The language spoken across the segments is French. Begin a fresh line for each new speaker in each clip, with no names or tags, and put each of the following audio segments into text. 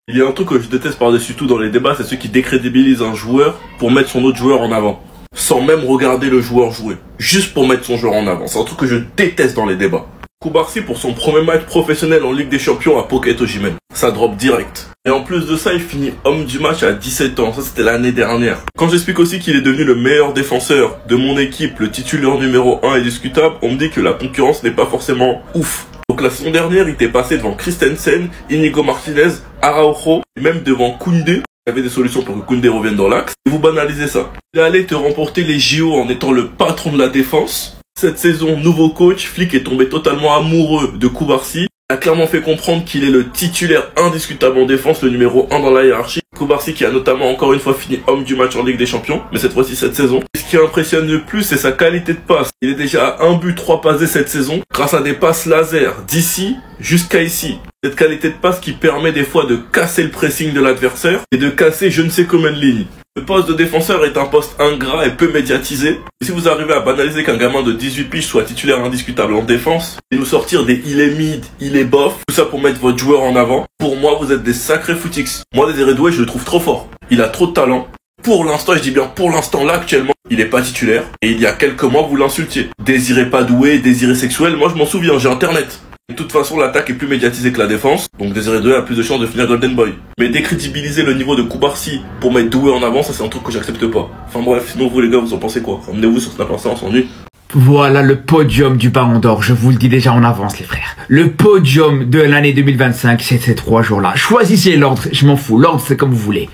Il y a un truc que je déteste par-dessus tout dans les débats, c'est ceux qui décrédibilisent un joueur pour mettre son autre joueur en avant. Sans même regarder le joueur jouer. Juste pour mettre son joueur en avant. C'est un truc que je déteste dans les débats. Koubarsi pour son premier match professionnel en Ligue des Champions à Pocket Osimhen. Ça drop direct. Et en plus de ça, il finit homme du match à 17 ans. Ça, c'était l'année dernière. Quand j'explique aussi qu'il est devenu le meilleur défenseur de mon équipe, le titulaire numéro 1 est discutable, on me dit que la concurrence n'est pas forcément ouf. Donc la saison dernière, il était passé devant Christensen, Inigo Martinez, Araujo, et même devant Koundé. Il y avait des solutions pour que Koundé revienne dans l'axe. Et vous banalisez ça. Il allait te remporter les JO en étant le patron de la défense. Cette saison, nouveau coach, Flick est tombé totalement amoureux de Koubarsi. Il a clairement fait comprendre qu'il est le titulaire indiscutable en défense, le numéro 1 dans la hiérarchie. Koubarsi qui a notamment encore une fois fini homme du match en Ligue des Champions, mais cette fois-ci cette saison. Et ce qui impressionne le plus, c'est sa qualité de passe. Il est déjà à 1 but, 3 passés cette saison, grâce à des passes laser d'ici jusqu'à ici. Cette qualité de passe qui permet des fois de casser le pressing de l'adversaire et de casser je ne sais combien de lignes. Le poste de défenseur est un poste ingrat et peu médiatisé. Et si vous arrivez à banaliser qu'un gamin de 18 piges soit titulaire indiscutable en défense, et nous sortir des il est mid, il est bof, tout ça pour mettre votre joueur en avant, pour moi vous êtes des sacrés footix. Moi Désiré Doué je le trouve trop fort. Il a trop de talent. Pour l'instant, je dis bien pour l'instant là actuellement, il est pas titulaire. Et il y a quelques mois vous l'insultiez. Désiré pas doué, désiré sexuel, moi je m'en souviens, j'ai internet. De toute façon, l'attaque est plus médiatisée que la défense, donc Désiré Doué a plus de chances de finir Golden Boy. Mais décrédibiliser le niveau de Koubarsi pour mettre Doué en avant, ça c'est un truc que j'accepte pas. Enfin bref, sinon vous les gars, vous en pensez quoi? Emmenez-vous sur Snap Insta, on s'ennuie.
Voilà le podium du Ballon d'Or, je vous le dis déjà en avance les frères. Le podium de l'année 2025, c'est ces 3 jours-là. Choisissez l'ordre, je m'en fous, l'ordre c'est comme vous voulez.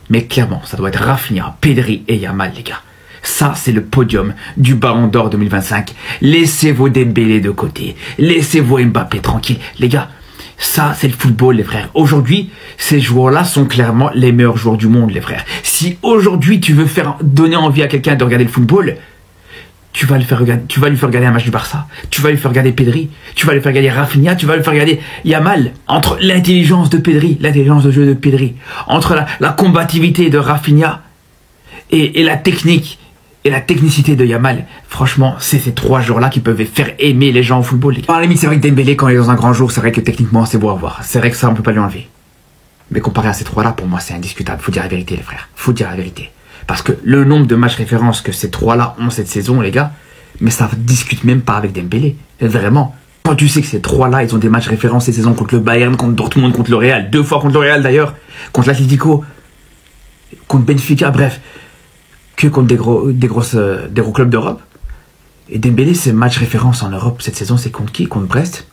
Mais clairement, ça doit être Rafinha, Pedri et Yamal les gars. Ça, c'est le podium du Ballon d'Or 2025. Laissez vos Dembélé de côté. Laissez vos Mbappé tranquille. Les gars, ça, c'est le football, les frères. Aujourd'hui, ces joueurs-là sont clairement les meilleurs joueurs du monde, les frères. Si aujourd'hui, tu veux donner envie à quelqu'un de regarder le football, tu vas lui faire regarder un match du Barça. Tu vas lui faire regarder Pedri. Tu vas lui faire regarder Rafinha. Tu vas lui faire regarder Yamal. Entre l'intelligence de Pedri, l'intelligence de jeu de Pedri, entre la combativité de Rafinha et la technique, et la technicité de Yamal, franchement, c'est ces 3 jours-là qui peuvent faire aimer les gens au football. À la limite, c'est vrai que Dembélé, quand il est dans un grand jour, c'est vrai que techniquement, c'est beau à voir. C'est vrai que ça, on peut pas lui enlever. Mais comparé à ces 3-là, pour moi, c'est indiscutable. Faut dire la vérité, les frères. Faut dire la vérité. Parce que le nombre de matchs références que ces 3-là ont cette saison, les gars, mais ça discute même pas avec Dembélé. Vraiment. Quand tu sais que ces 3-là, ils ont des matchs références cette saison contre le Bayern, contre Dortmund, contre le Real, 2 fois contre le Real d'ailleurs, contre l'Atlético, contre Benfica, bref. Que contre des gros clubs d'Europe. Et Dembélé, ses matchs référence en Europe cette saison, c'est contre qui? Contre Brest.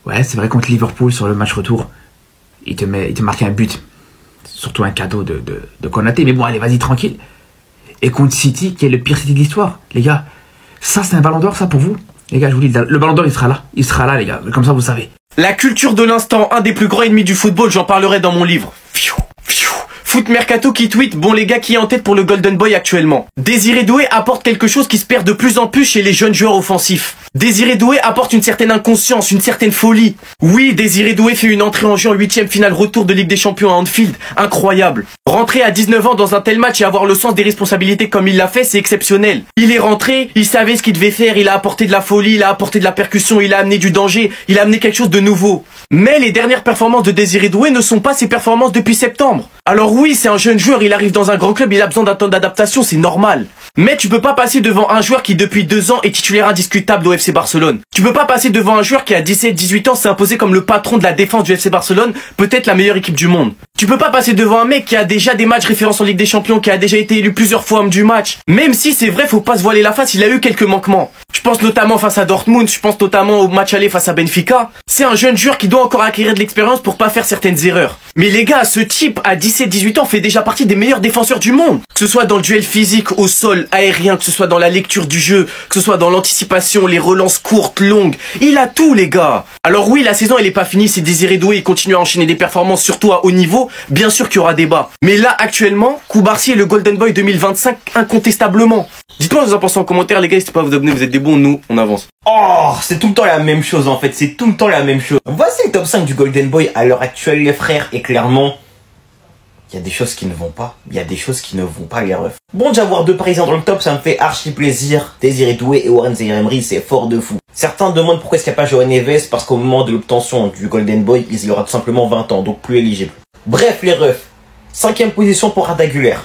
Ouais, c'est vrai, contre Liverpool sur le match retour. Il te marque un but. Surtout un cadeau de Konaté. Mais bon, allez, vas-y, tranquille. Et contre City, qui est le pire City de l'histoire. Les gars, ça, c'est un Ballon d'Or, ça, pour vous? Les gars, je vous dis, le Ballon d'Or, il sera là. Il sera là, les gars. Comme ça, vous savez.
La culture de l'instant, un des plus grands ennemis du football, j'en parlerai dans mon livre. Foot Mercato qui tweet, bon les gars, qui est en tête pour le Golden Boy actuellement? Désiré Doué apporte quelque chose qui se perd de plus en plus chez les jeunes joueurs offensifs. Désiré Doué apporte une certaine inconscience, une certaine folie. Oui, Désiré Doué fait une entrée en jeu en 8e finale retour de Ligue des Champions à Anfield. Incroyable. Rentrer à 19 ans dans un tel match et avoir le sens des responsabilités comme il l'a fait, c'est exceptionnel. Il est rentré, il savait ce qu'il devait faire, il a apporté de la folie, il a apporté de la percussion, il a amené du danger, il a amené quelque chose de nouveau. Mais les dernières performances de Désiré Doué ne sont pas ses performances depuis septembre. Alors oui, c'est un jeune joueur, il arrive dans un grand club, il a besoin d'un temps d'adaptation, c'est normal. Mais tu peux pas passer devant un joueur qui depuis 2 ans est titulaire indiscutable au FC Barcelone. Tu peux pas passer devant un joueur qui à 17-18 ans s'est imposé comme le patron de la défense du FC Barcelone, peut-être la meilleure équipe du monde. Tu peux pas passer devant un mec qui a déjà des matchs références en Ligue des Champions, qui a déjà été élu plusieurs fois homme du match. Même si c'est vrai, faut pas se voiler la face, il a eu quelques manquements. Je pense notamment face à Dortmund, je pense notamment au match aller face à Benfica. C'est un jeune joueur qui doit encore acquérir de l'expérience pour pas faire certaines erreurs. Mais les gars, ce type à 17-18 ans fait déjà partie des meilleurs défenseurs du monde. Que ce soit dans le duel physique, au sol, aérien, que ce soit dans la lecture du jeu, que ce soit dans l'anticipation, les relances courtes, longues. Il a tout les gars. Alors oui, la saison elle est pas finie, c'est Désiré Doué, il continue à enchaîner des performances surtout à haut niveau. Bien sûr qu'il y aura débat. Mais là actuellement, Koubarsi est le Golden Boy 2025 incontestablement. Dites-moi ce que vous en pensez en commentaire les gars, n'hésitez pas à vous abonner, vous êtes des bons, nous on avance.
Oh, c'est tout le temps la même chose en fait, c'est tout le temps la même chose. Voici le top 5 du Golden Boy à l'heure actuelle les frères, et clairement, il y a des choses qui ne vont pas. Il y a des choses qui ne vont pas, les refs. Bon, déjà avoir 2 Parisiens dans le top, ça me fait archi plaisir. Désiré Doué et Warren Zaïre-Emery, c'est fort de fou. Certains demandent pourquoi est-ce qu'il n'y a pas João Neves, parce qu'au moment de l'obtention du Golden Boy, il aura tout simplement 20 ans, donc plus éligible. Bref, les refs. 5e position pour Arda Güler.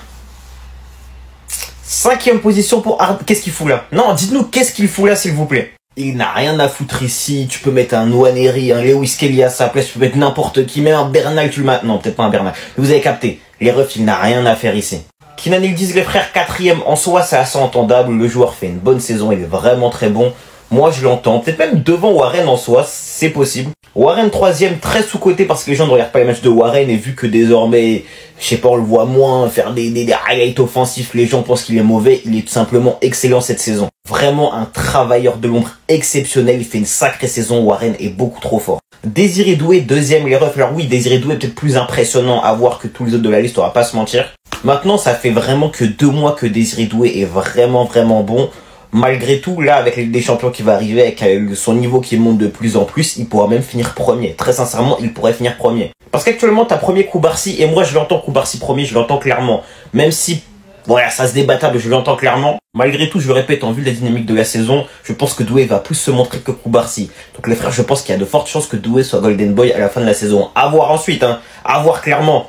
5e position pour Arda... Qu'est-ce qu'il fout là? Non, dites-nous qu'est-ce qu'il fout là, s'il vous plaît. Il n'a rien à foutre ici. Tu peux mettre un Nwaneri, un Lewis Kelly à sa place, tu peux mettre n'importe qui, même un Bernal, tu le mets. Non, peut-être pas un Bernal. Vous avez capté. Les refs, il n'a rien à faire ici. Kinan, ils disent les frères 4e. En soi, c'est assez entendable. Le joueur fait une bonne saison. Il est vraiment très bon. Moi, je l'entends. Peut-être même devant Warren en soi. C'est possible. Warren 3e, très sous-coté parce que les gens ne regardent pas les matchs de Warren et vu que désormais, je sais pas, on le voit moins faire des highlights offensifs, les gens pensent qu'il est mauvais. Il est tout simplement excellent cette saison. Vraiment un travailleur de l'ombre exceptionnel. Il fait une sacrée saison. Warren est beaucoup trop fort. Désiré Doué, 2e, les refs. Alors oui, Désiré Doué est peut-être plus impressionnant à voir que tous les autres de la liste, on va pas se mentir. Maintenant, ça fait vraiment que 2 mois que Désiré Doué est vraiment bon. Malgré tout, là, avec les Champions qui va arriver, avec son niveau qui monte de plus en plus, il pourra même finir premier. Très sincèrement, il pourrait finir premier. Parce qu'actuellement, t'as premier Koubarsi, et moi, je l'entends Koubarsi premier, je l'entends clairement. Même si, voilà, ça se débattable, je l'entends clairement. Malgré tout, je le répète, en vue de la dynamique de la saison, je pense que Doué va plus se montrer que Koubarsi. Donc les frères, je pense qu'il y a de fortes chances que Doué soit Golden Boy à la fin de la saison. À voir ensuite, hein. À voir clairement.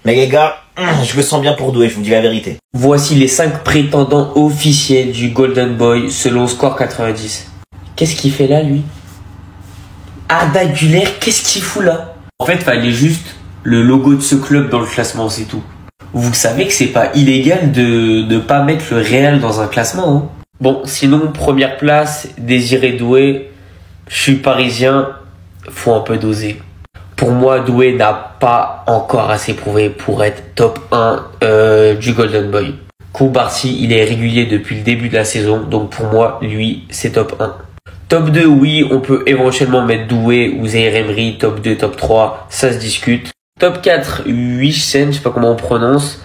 Mais les gars, je le sens bien pour Doué, je vous dis la vérité.
Voici les 5 prétendants officiels du Golden Boy selon Score 90. Qu'est-ce qu'il fait là, lui? Arda Güler, qu'est-ce qu'il fout là? En fait, fallait juste le logo de ce club dans le classement, c'est tout. Vous savez que c'est pas illégal de pas mettre le Real dans un classement, hein. Bon, sinon, première place, Désiré Doué. Je suis parisien, faut un peu doser. Pour moi, Doué n'a pas encore assez prouvé pour être top 1 du Golden Boy. Koubarsi, il est régulier depuis le début de la saison, donc pour moi, lui, c'est top 1. Top 2, oui, on peut éventuellement mettre Doué ou Zaïre-Emery, top 2, top 3, ça se discute. Top 4, Huijsen, je sais pas comment on prononce.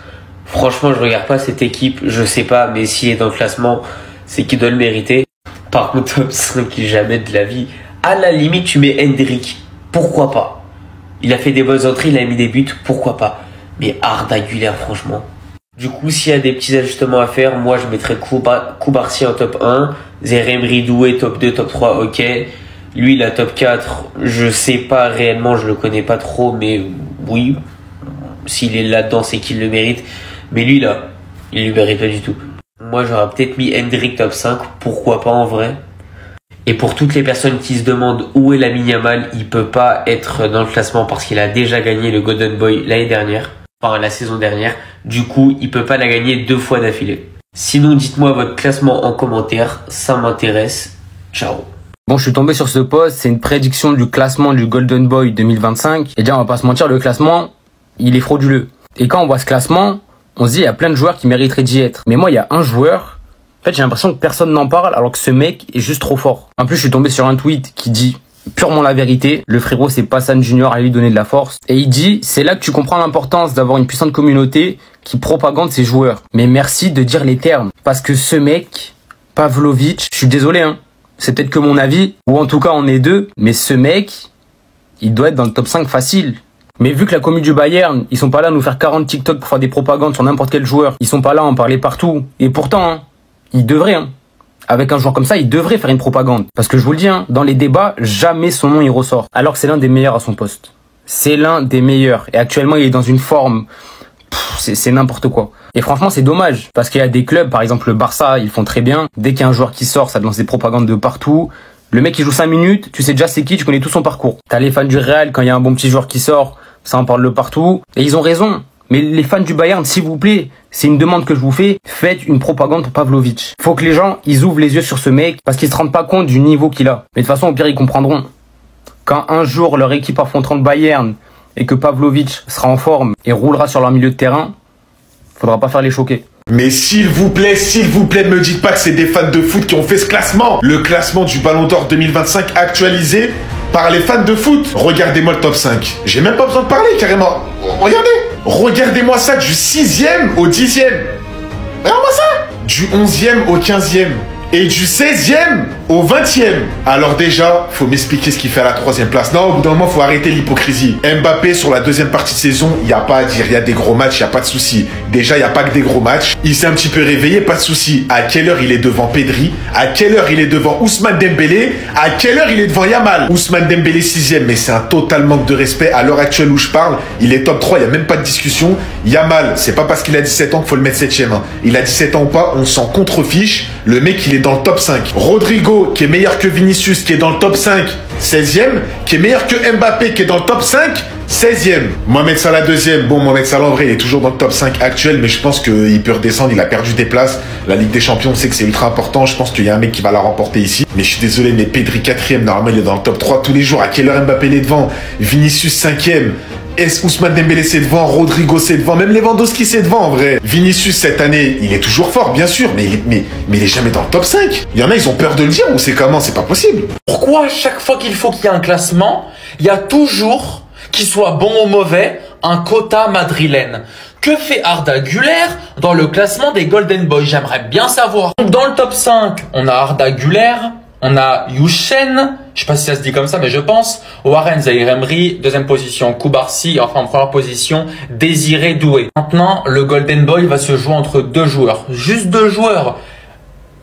Franchement, je regarde pas cette équipe, je sais pas, mais s'il est dans le classement, c'est qu'il doit le mériter. Par contre, top 5, jamais de la vie. À la limite, tu mets Hendrik, pourquoi pas? Il a fait des bonnes entrées, il a mis des buts, pourquoi pas. Mais Arda Güler, franchement. Du coup, s'il y a des petits ajustements à faire, moi je mettrais Koubarsi en top 1, Zaïre-Emery, Doué top 2, top 3, ok. Lui, la top 4, je sais pas réellement, je le connais pas trop, mais oui, s'il est là-dedans, c'est qu'il le mérite. Mais lui, là, il le mérite pas du tout. Moi, j'aurais peut-être mis Hendrik top 5, pourquoi pas en vrai. Et pour toutes les personnes qui se demandent où est Lamine Yamal, il peut pas être dans le classement parce qu'il a déjà gagné le Golden Boy l'année dernière, enfin la saison dernière. Du coup, il peut pas la gagner 2 fois d'affilée. Sinon, dites-moi votre classement en commentaire, ça m'intéresse. Ciao.
Bon, je suis tombé sur ce post, c'est une prédiction du classement du Golden Boy 2025. Et déjà, on va pas se mentir, le classement, il est frauduleux. Et quand on voit ce classement, on se dit, il y a plein de joueurs qui mériteraient d'y être. Mais moi, il y a un joueur... En fait, j'ai l'impression que personne n'en parle alors que ce mec est juste trop fort. En plus, je suis tombé sur un tweet qui dit purement la vérité. Le frérot, c'est Passan Junior à lui donner de la force. Et il dit, c'est là que tu comprends l'importance d'avoir une puissante communauté qui propagande ses joueurs. Mais merci de dire les termes. Parce que ce mec, Pavlovic, je suis désolé, hein. C'est peut-être que mon avis, ou en tout cas on est deux, mais ce mec, il doit être dans le top 5 facile. Mais vu que la commu du Bayern, ils sont pas là à nous faire 40 TikTok pour faire des propagandes sur n'importe quel joueur. Ils sont pas là à en parler partout. Et pourtant, hein, il devrait, hein. Avec un joueur comme ça, il devrait faire une propagande. Parce que je vous le dis, hein, dans les débats, jamais son nom il ressort. Alors que c'est l'un des meilleurs à son poste. C'est l'un des meilleurs. Et actuellement, il est dans une forme... C'est n'importe quoi. Et franchement, c'est dommage. Parce qu'il y a des clubs, par exemple le Barça, ils font très bien. Dès qu'il y a un joueur qui sort, ça lance des propagandes de partout. Le mec, il joue 5 minutes, tu sais déjà c'est qui, tu connais tout son parcours. T'as les fans du Real, quand il y a un bon petit joueur qui sort, ça en parle de partout. Et ils ont raison. Mais les fans du Bayern, s'il vous plaît, c'est une demande que je vous fais, faites une propagande pour Pavlovic. Faut que les gens, ils ouvrent les yeux sur ce mec, parce qu'ils se rendent pas compte du niveau qu'il a. Mais de toute façon, au pire, ils comprendront. Quand un jour, leur équipe affrontera le Bayern, et que Pavlovic sera en forme, et roulera sur leur milieu de terrain, faudra pas faire les choquer.
Mais s'il vous plaît, ne me dites pas que c'est des fans de foot qui ont fait ce classement. Le classement du Ballon d'Or 2025 actualisé par les fans de foot. Regardez-moi le top 5. J'ai même pas besoin de parler, carrément. Regardez. Regardez-moi ça du 6e au 10e. Regardez-moi ça. Du 11e au 15e. Et du 16e au 20e. Alors déjà, faut m'expliquer ce qu'il fait à la 3e place. Non, au bout d'un moment, faut arrêter l'hypocrisie. Mbappé, sur la 2e partie de saison, il n'y a pas à dire. Il y a des gros matchs, il n'y a pas de souci. Déjà, il n'y a pas que des gros matchs. Il s'est un petit peu réveillé, pas de souci. À quelle heure il est devant Pedri? À quelle heure il est devant Ousmane Dembélé? À quelle heure il est devant Yamal? Ousmane Dembélé 6e, mais c'est un total manque de respect. À l'heure actuelle où je parle, il est top 3, il n'y a même pas de discussion. Yamal, c'est pas parce qu'il a 17 ans qu'il faut le mettre 7e. Hein. Il a 17 ans ou pas, on s'en contrefiche. Le mec, il est dans le top 5. Rodrigo, qui est meilleur que Vinicius, qui est dans le top 5, 16e. Qui est meilleur que Mbappé, qui est dans le top 5, 16e. Mohamed Salah 2e. Bon, Mohamed Salah, en vrai, il est toujours dans le top 5 actuel, mais je pense qu'il peut redescendre. Il a perdu des places. La Ligue des Champions, on sait que c'est ultra important. Je pense qu'il y a un mec qui va la remporter ici. Mais je suis désolé, mais Pedri 4e. Normalement, il est dans le top 3 tous les jours. À quelle heure Mbappé est devant? Vinicius 5e. Ousmane Dembélé c'est devant, Rodrigo c'est devant, même Lewandowski c'est devant en vrai. Vinicius cette année, il est toujours fort bien sûr, mais il est jamais dans le top 5. Il y en a, ils ont peur de le dire ou c'est comment? C'est pas possible.
Pourquoi à chaque fois qu'il faut qu'il y ait un classement, il y a toujours, qu'il soit bon ou mauvais, un quota madrilène? Que fait Arda Güler dans le classement des Golden Boys? J'aimerais bien savoir. Donc dans le top 5, on a Arda Güler, on a Youchen, je sais pas si ça se dit comme ça, mais je pense. Warren Zaïre-Emery, 2e position. Koubarsi, enfin en première position, Désiré Doué. Maintenant, le Golden Boy va se jouer entre 2 joueurs. Juste 2 joueurs.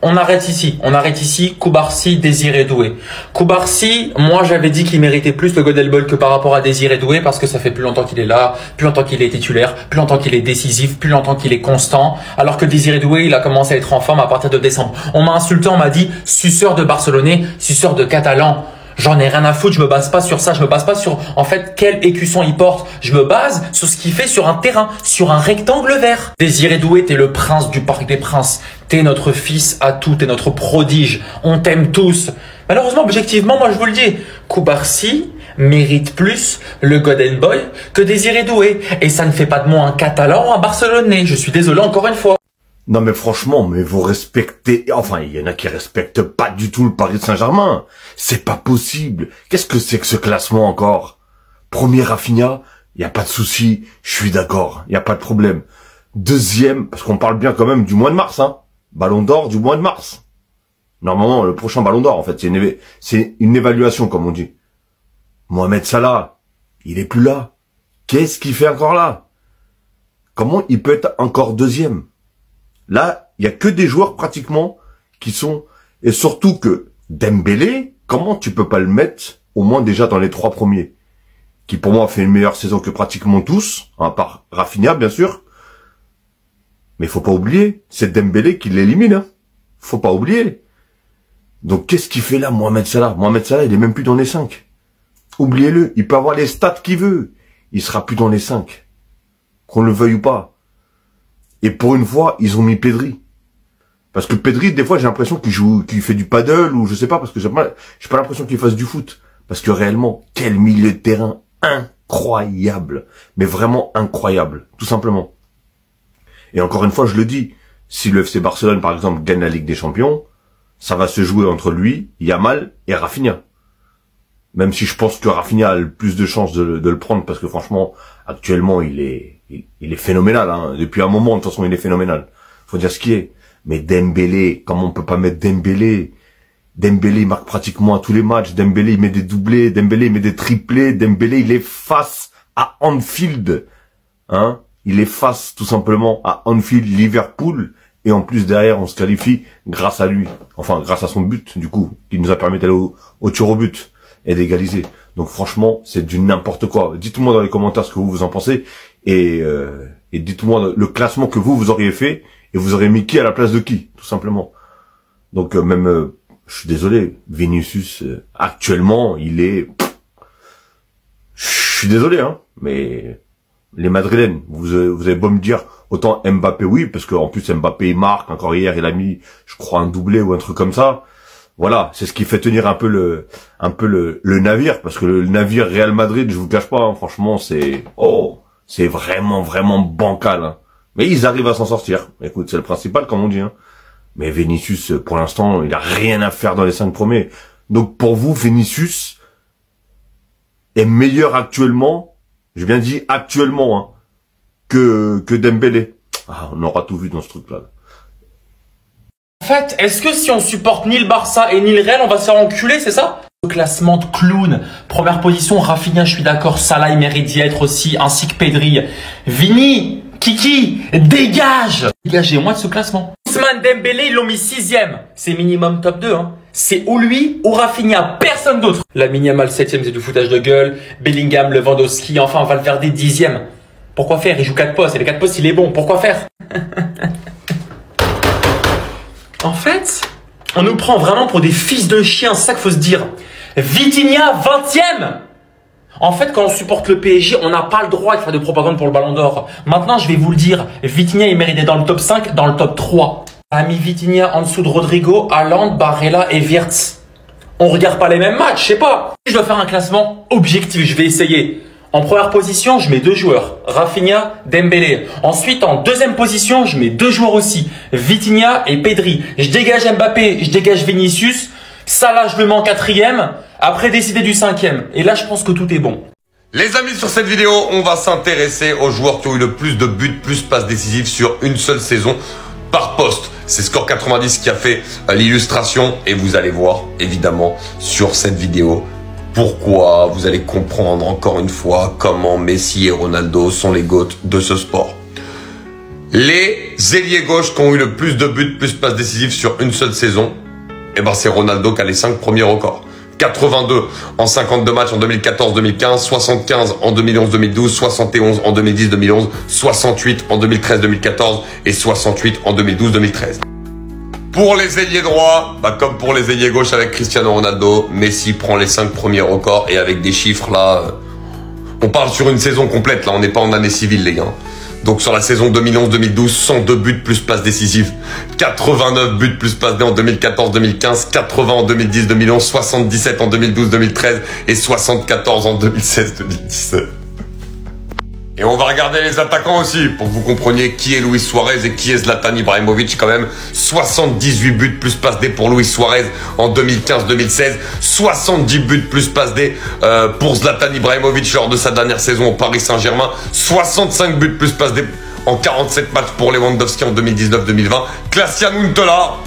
On arrête ici, Koubarsi, Désiré Doué. Koubarsi, moi j'avais dit qu'il méritait plus le Golden Boy que par rapport à Désiré Doué parce que ça fait plus longtemps qu'il est là, plus longtemps qu'il est titulaire, plus longtemps qu'il est décisif, plus longtemps qu'il est constant. Alors que Désiré Doué, il a commencé à être en forme à partir de décembre. On m'a insulté, on m'a dit suceur de Barcelonais, suceur de Catalan. J'en ai rien à foutre, je me base pas sur ça, je me base pas sur, en fait, quel écusson il porte. Je me base sur ce qu'il fait sur un terrain, sur un rectangle vert. Désiré Doué, t'es le prince du Parc des Princes. T'es notre fils à tout, t'es notre prodige. On t'aime tous. Malheureusement, objectivement, moi je vous le dis, Koubarsi mérite plus le Golden Boy que Désiré Doué. Et ça ne fait pas de moi un Catalan ou un Barcelonais. Je suis désolé encore une fois.
Non mais franchement, mais vous respectez... Enfin, il y en a qui respectent pas du tout le Paris Saint-Germain. C'est pas possible. Qu'est-ce que c'est que ce classement encore? Premier Rafinha, il y a pas de souci, je suis d'accord, il y a pas de problème. 2e, parce qu'on parle bien quand même du mois de mars, hein. Ballon d'or du mois de mars. Normalement, le prochain Ballon d'or, en fait, c'est une évaluation, comme on dit. Mohamed Salah, il est plus là. Qu'est-ce qu'il fait encore là? Comment il peut être encore 2e? Là, il y a que des joueurs pratiquement qui sont... Et surtout que Dembélé, comment tu peux pas le mettre au moins déjà dans les 3 premiers? Qui pour moi a fait une meilleure saison que pratiquement tous, à part Rafinha bien sûr. Mais faut pas oublier, c'est Dembélé qui l'élimine. Hein. Faut pas oublier. Donc qu'est-ce qu'il fait là, Mohamed Salah? Mohamed Salah, il est même plus dans les 5. Oubliez-le, il peut avoir les stats qu'il veut. Il sera plus dans les 5. Qu'on le veuille ou pas. Et pour une fois, ils ont mis Pedri. Parce que Pedri, des fois, j'ai l'impression qu'il fait du paddle ou je sais pas, parce que j'ai pas l'impression qu'il fasse du foot. Parce que réellement, quel milieu de terrain incroyable. Mais vraiment incroyable. Tout simplement. Et encore une fois, je le dis, si le FC Barcelone, par exemple, gagne la Ligue des Champions, ça va se jouer entre lui, Yamal et Rafinha. Même si je pense que Rafinha a le plus de chances de le prendre, parce que franchement, actuellement, il est phénoménal, hein. Depuis un moment, de toute façon, il est phénoménal. Faut dire ce qui est. Mais Dembélé, comment on peut pas mettre Dembélé? Dembélé, il marque pratiquement à tous les matchs. Dembélé, il met des doublés. Dembélé, il met des triplés. Dembélé, il est face à Anfield. Hein? Il est face, tout simplement, à Anfield, Liverpool. Et en plus, derrière, on se qualifie grâce à lui. Enfin, grâce à son but, du coup, qui nous a permis d'aller au tir au but et d'égaliser. Donc franchement, c'est du n'importe quoi. Dites-moi dans les commentaires ce que vous en pensez. Et dites-moi le classement que vous auriez fait. Et vous aurez mis qui à la place de qui, tout simplement. Donc même, je suis désolé, Vinicius, actuellement, il est... Je suis désolé, hein, mais les Madrilènes, vous avez beau me dire, autant Mbappé, oui, parce qu'en plus Mbappé, il marque, encore hier, il a mis, je crois, un doublé ou un truc comme ça. Voilà, c'est ce qui fait tenir un peu le navire, parce que le navire Real Madrid, je vous cache pas, hein, franchement, c'est vraiment, vraiment bancal, hein. Mais ils arrivent à s'en sortir. Écoute, c'est le principal, comme on dit, hein. Mais Vinicius, pour l'instant, il a rien à faire dans les 5 premiers. Donc, pour vous, Vinicius est meilleur actuellement, j'ai bien dit actuellement, hein, que Dembélé. Ah, on aura tout vu dans ce truc-là.
En fait, est-ce que si on supporte ni le Barça et ni le Real, on va se faire enculer, c'est ça? Le classement de clown. Première position, Rafinha, je suis d'accord. Salah, il mérite d'y être aussi, ainsi que Pedri. Vini, Kiki, dégage! Dégagez-moi de ce classement. Ousmane Dembélé, ils l'ont mis 6ème. C'est minimum top 2, hein. C'est ou lui, ou Rafinha, personne d'autre. Lamine Yamal 7ème, c'est du foutage de gueule. Bellingham, Lewandowski, enfin Valverde 10ème. Pourquoi faire? Il joue 4 postes, et les 4 postes, il est bon. Pourquoi faire? En fait, on nous prend vraiment pour des fils de chiens, c'est ça qu'il faut se dire. Vitinha, 20ème. En fait, quand on supporte le PSG, on n'a pas le droit de faire de propagande pour le Ballon d'Or. Maintenant, je vais vous le dire, Vitinha, il mérite d'être dans le top 5, dans le top 3. On a mis Vitinha en dessous de Rodrigo, Haaland, Barella et Wirtz. On regarde pas les mêmes matchs, je sais pas. Je dois faire un classement objectif, je vais essayer. En première position, je mets 2 joueurs, Rafinha, Dembélé. Ensuite, en deuxième position, je mets 2 joueurs aussi, Vitinha et Pedri. Je dégage Mbappé, je dégage Vinicius. Salah, je le mets en 4ème. Après, décider du 5ème. Et là, je pense que tout est bon.
Les amis, sur cette vidéo, on va s'intéresser aux joueurs qui ont eu le plus de buts, plus passes décisives sur une seule saison par poste. C'est Score 90 qui a fait l'illustration et vous allez voir, évidemment, sur cette vidéo, pourquoi. Vous allez comprendre encore une fois comment Messi et Ronaldo sont les GOAT de ce sport. Les ailiers gauches qui ont eu le plus de buts, plus passes décisives sur une seule saison, eh ben c'est Ronaldo qui a les 5 premiers records. 82 en 52 matchs en 2014-2015, 75 en 2011-2012, 71 en 2010-2011, 68 en 2013-2014 et 68 en 2012-2013. Pour les ailiers droits, comme pour les ailiers gauches avec Cristiano Ronaldo, Messi prend les 5 premiers records et avec des chiffres là, on parle sur une saison complète là, on n'est pas en année civile les gars. Donc sur la saison 2011-2012, 102 buts plus passes décisives, 89 buts plus passes D en 2014-2015, 80 en 2010-2011, 77 en 2012-2013 et 74 en 2016-2017. Et on va regarder les attaquants aussi, pour que vous compreniez qui est Luis Suarez et qui est Zlatan Ibrahimovic quand même. 78 buts plus passes D pour Luis Suarez en 2015-2016. 70 buts plus passes D pour Zlatan Ibrahimovic lors de sa dernière saison au Paris Saint-Germain. 65 buts plus passes D en 47 matchs pour Lewandowski en 2019-2020. Klaas-Jan Huntelaar,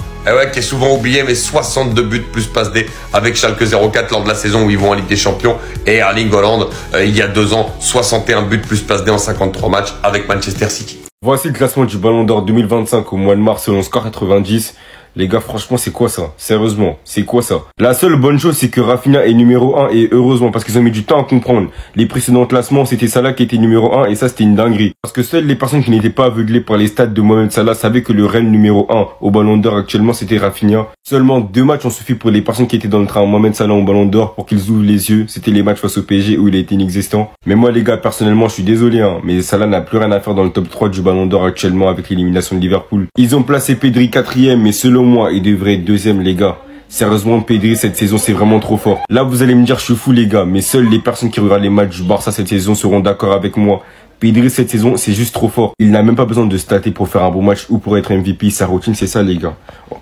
qui est souvent oublié, mais 62 buts plus passes D avec Schalke 04 lors de la saison où ils vont en Ligue des Champions. Et Erling Haaland, il y a 2 ans, 61 buts plus passes D en 53 matchs avec Manchester City.
Voici le classement du Ballon d'Or 2025 au mois de mars selon Score 90. Les gars, franchement, c'est quoi ça? Sérieusement, c'est quoi ça? La seule bonne chose, c'est que Rafinha est numéro 1 et heureusement, parce qu'ils ont mis du temps à comprendre. Les précédents classements, c'était Salah qui était numéro 1 et ça, c'était une dinguerie. Parce que seules les personnes qui n'étaient pas aveuglées par les stats de Mohamed Salah savaient que le réel numéro 1 au Ballon d'Or actuellement, c'était Rafinha. Seulement 2 matchs ont suffi pour les personnes qui étaient dans le train Mohamed Salah au Ballon d'Or pour qu'ils ouvrent les yeux. C'était les matchs face au PSG où il a été inexistant. Mais moi, les gars, personnellement, je suis désolé, mais Salah n'a plus rien à faire dans le top 3 du Ballon d'Or actuellement avec l'élimination de Liverpool. Ils ont placé Pedri 4ème, mais selon moi, il devrait être 2ème, les gars. Sérieusement, Pedri, cette saison, c'est vraiment trop fort. Là, vous allez me dire, je suis fou, les gars, mais seules les personnes qui regardent les matchs du Barça cette saison seront d'accord avec moi. Pedri, cette saison, c'est juste trop fort. Il n'a même pas besoin de stater pour faire un bon match ou pour être MVP. Sa routine, c'est ça, les gars.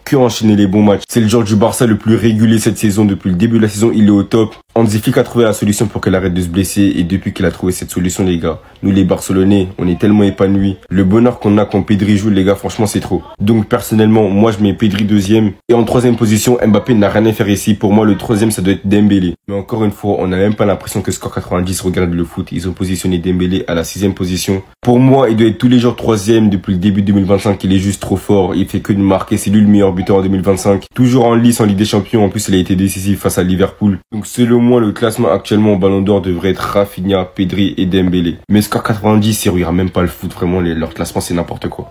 Que enchaîner les bons matchs. C'est le joueur du Barça le plus régulier cette saison. Depuis le début de la saison, il est au top. Hansi Flick a trouvé la solution pour qu'elle arrête de se blesser. Et depuis qu'il a trouvé cette solution, les gars, nous, les Barcelonais, on est tellement épanouis. Le bonheur qu'on a quand Pedri joue, les gars, franchement, c'est trop. Donc, personnellement, moi, je mets Pedri 2ème. Et en 3ème position, Mbappé n'a rien à faire ici. Pour moi, le 3ème, ça doit être Dembélé. Mais encore une fois, on n'a même pas l'impression que Score 90 regarde le foot. Ils ont positionné Dembélé à la 6ème position. Pour moi, il doit être tous les jours 3ème depuis le début de 2025. Il est juste trop fort. Il fait que de marquer. C'est lui le meilleur buteur en 2025. Toujours en lice en Ligue des Champions. En plus, il a été décisif face à Liverpool. Donc, selon moi, le classement actuellement au Ballon d'Or devrait être Rafinha, Pedri et Dembélé. Mais Score 90, il regarde même pas le foot. Vraiment, leur classement, c'est n'importe quoi.